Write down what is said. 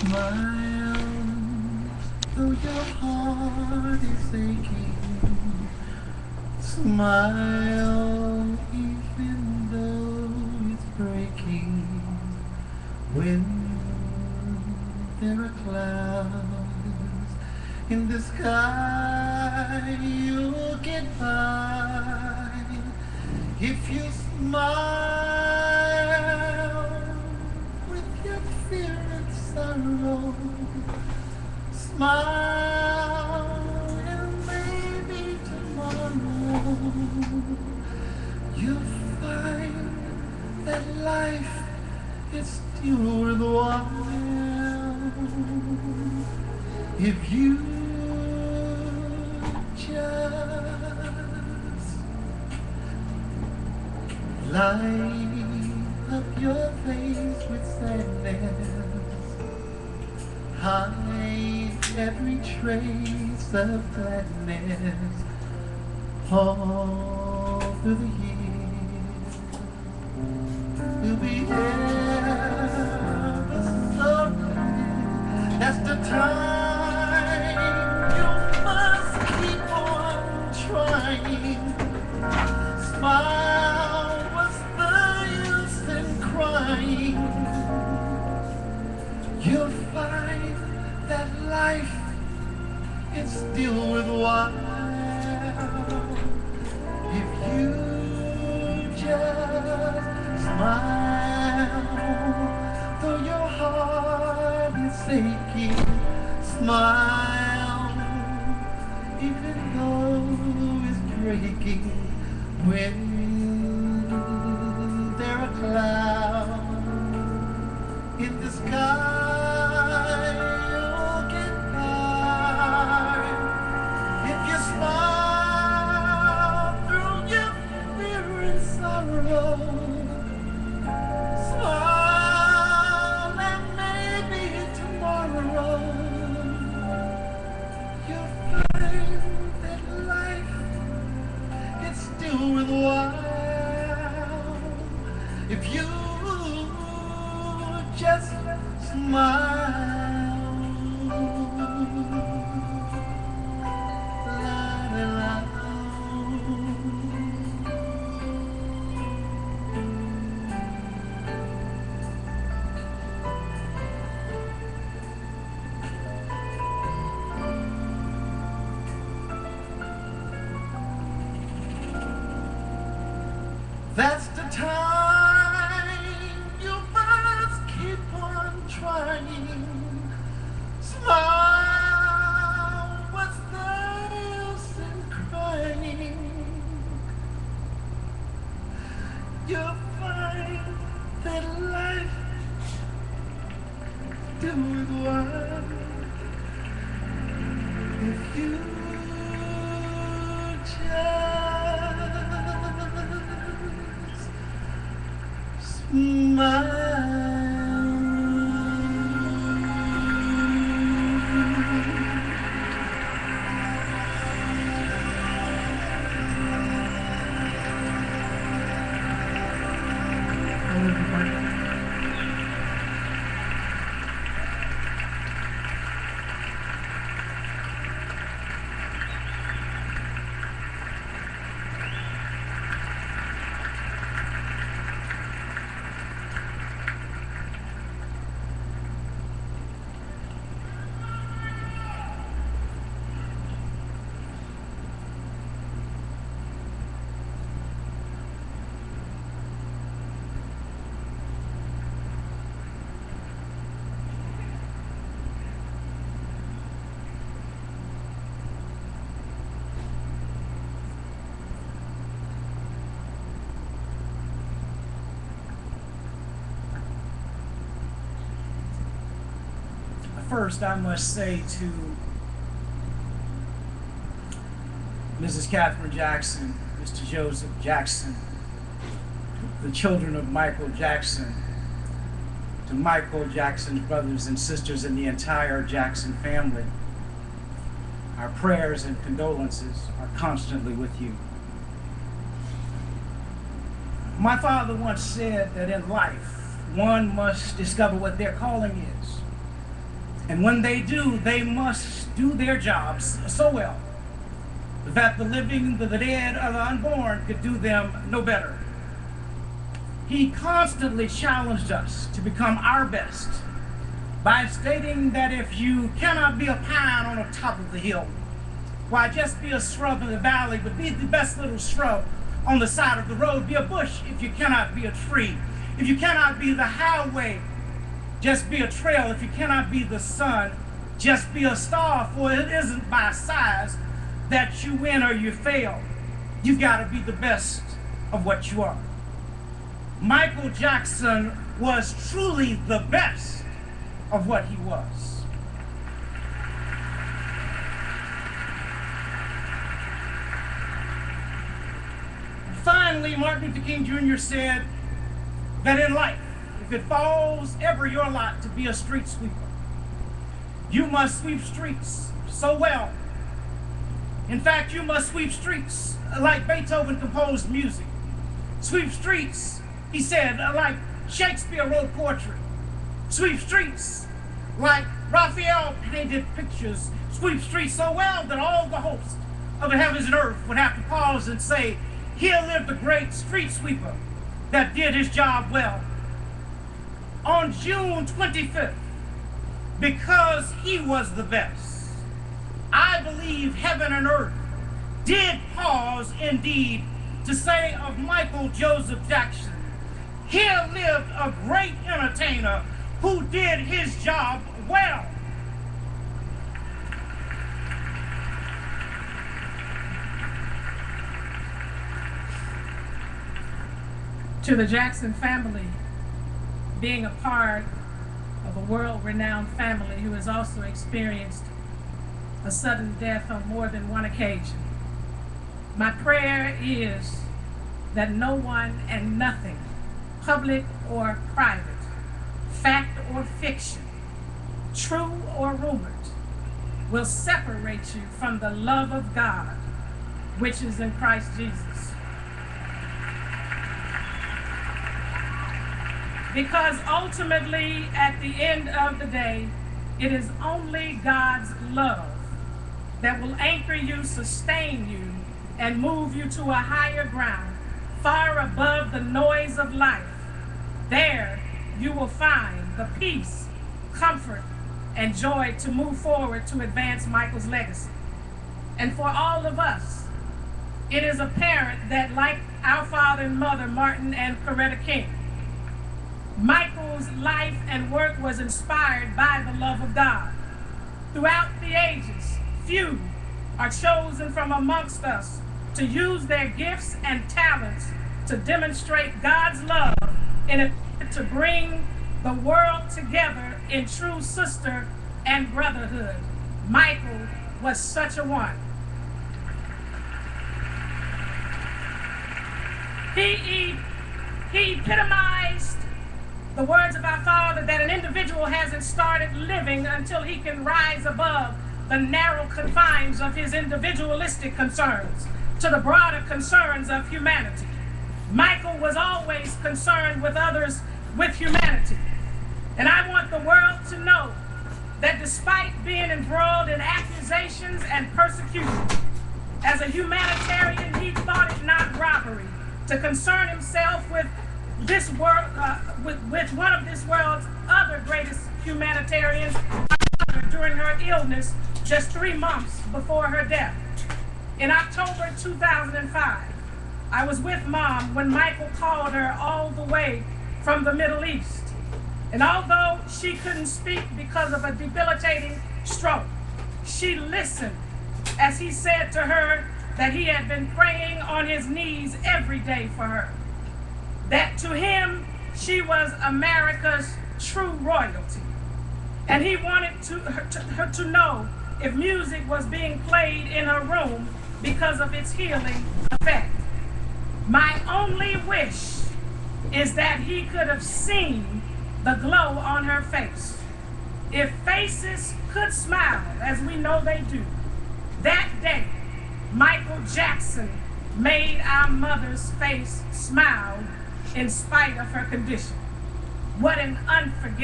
Smile, though your heart is aching. Smile, even though it's breaking. When there are clouds in the sky, you'll get by if you smile with your fear and sorrow. Smile, and maybe tomorrow you'll find that life is still worthwhile if you just light up your face with sadness, hide every trace of gladness all through the years. We'll be ever so glad. That's the time you must keep on trying. Smile, what's the use in crying? You'll find that life is still worthwhile if you just smile. Though your heart is aching, smile, even though it's breaking. When there are clouds in the sky, you'll get by if you smile through your fear and sorrow. Smile, and maybe tomorrow you'll find that life is still worthwhile if you just smile. La, la, la. That's the time you must keep on trying. Smile, what's the use in crying? You'll find that life still worthwhile if you just smile. First, I must say to Mrs. Catherine Jackson, Mr. Joseph Jackson, the children of Michael Jackson, to Michael Jackson's brothers and sisters and the entire Jackson family, our prayers and condolences are constantly with you. My father once said that in life, one must discover what their calling is. And when they do, they must do their jobs so well that the living, the dead, or the unborn could do them no better. He constantly challenged us to become our best by stating that if you cannot be a pine on the top of the hill, why just be a shrub in the valley, but be the best little shrub on the side of the road. Be a bush if you cannot be a tree. If you cannot be the highway, just be a trail. If you cannot be the sun, just be a star, for it isn't by size that you win or you fail. You've got to be the best of what you are. Michael Jackson was truly the best of what he was. Finally, Martin Luther King Jr. said that in life, if it falls ever your lot to be a street sweeper, you must sweep streets so well. In fact, you must sweep streets like Beethoven composed music. Sweep streets, he said, like Shakespeare wrote poetry. Sweep streets like Raphael painted pictures. Sweep streets so well that all the hosts of the heavens and earth would have to pause and say, here lived the great street sweeper that did his job well. On June 25th, because he was the best, I believe heaven and earth did pause indeed to say of Michael Joseph Jackson, here lived a great entertainer who did his job well. To the Jackson family, being a part of a world-renowned family who has also experienced a sudden death on more than one occasion, my prayer is that no one and nothing, public or private, fact or fiction, true or rumored, will separate you from the love of God, which is in Christ Jesus. Because ultimately, at the end of the day, it is only God's love that will anchor you, sustain you, and move you to a higher ground, far above the noise of life. There, you will find the peace, comfort, and joy to move forward to advance Michael's legacy. And for all of us, it is apparent that like our father and mother, Martin and Coretta King, Michael's life and work was inspired by the love of God. Throughout the ages, few are chosen from amongst us to use their gifts and talents to demonstrate God's love in an effort to bring the world together in true sister and brotherhood. Michael was such a one. He epitomized the words of our Father that an individual hasn't started living until he can rise above the narrow confines of his individualistic concerns to the broader concerns of humanity. Michael was always concerned with others, with humanity. And I want the world to know that despite being embroiled in accusations and persecution, as a humanitarian, he thought it not robbery to concern himself with this world, with one of this world's other greatest humanitarians during her illness just 3 months before her death. In October 2005, I was with Mom when Michael called her all the way from the Middle East. And although she couldn't speak because of a debilitating stroke, she listened as he said to her that he had been praying on his knees every day for her. That to him, she was America's true royalty. And he wanted her to know if music was being played in her room because of its healing effect. My only wish is that he could have seen the glow on her face. If faces could smile, as we know they do, that day, Michael Jackson made our mother's face smile in spite of her condition. What an unforgettable